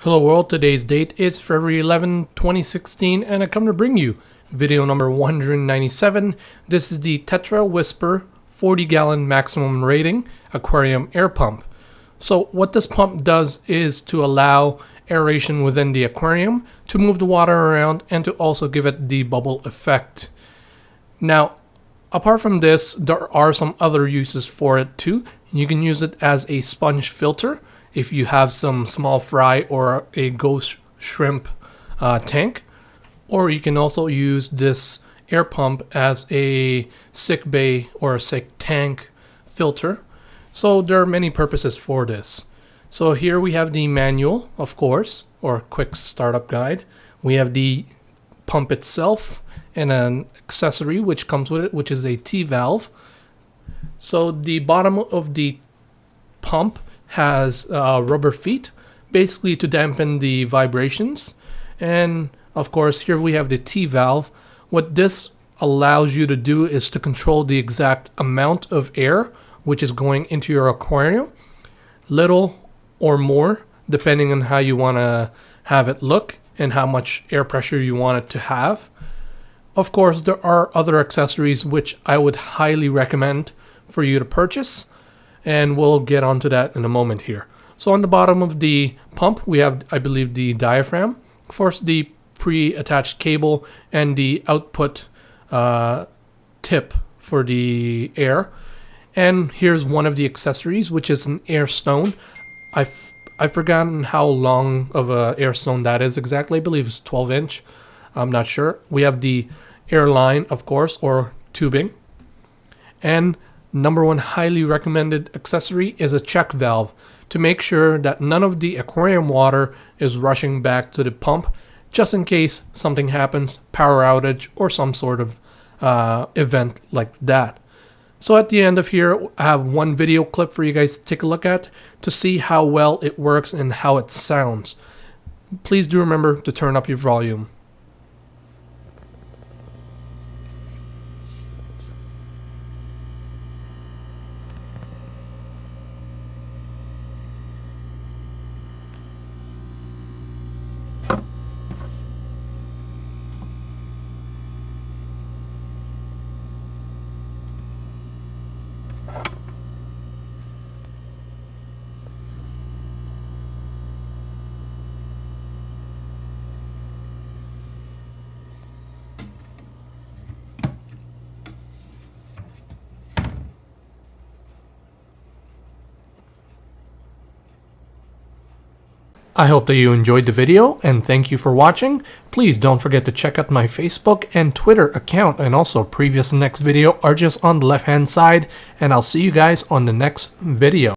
Hello world, today's date is February 11, 2016, and I come to bring you video number 197. This is the Tetra Whisper 40-gallon maximum rating Aquarium Air Pump. So what this pump does is to allow aeration within the aquarium, to move the water around, and to also give it the bubble effect. Now, apart from this, there are some other uses for it too. You can use it as a sponge filter if you have some small fry or a ghost shrimp tank, or you can also use this air pump as a sick bay or a sick tank filter. So there are many purposes for this. So here we have the manual, of course, or quick startup guide. We have the pump itself and an accessory which comes with it, which is a T-valve. So the bottom of the pump has rubber feet, basically to dampen the vibrations. And of course, here we have the T-valve. What this allows you to do is to control the exact amount of air which is going into your aquarium, little or more, depending on how you want to have it look and how much air pressure you want it to have. Of course, there are other accessories which I would highly recommend for you to purchase, and we'll get onto that in a moment here. So on the bottom of the pump, we have, I believe, the diaphragm, of course, the pre-attached cable, and the output tip for the air. And here's one of the accessories, which is an air stone. I've forgotten how long of a air stone that is exactly. I believe it's 12-inch. I'm not sure. We have the air line, of course, or tubing. And number one highly recommended accessory is a check valve to make sure that none of the aquarium water is rushing back to the pump, just in case something happens, power outage, or some sort of event like that. So at the end of here, I have one video clip for you guys to take a look at to see how well it works and how it sounds. Please do remember to turn up your volume. I hope that you enjoyed the video, and thank you for watching. Please don't forget to check out my Facebook and Twitter account, and also previous and next video are just on the left hand side, and I'll see you guys on the next video.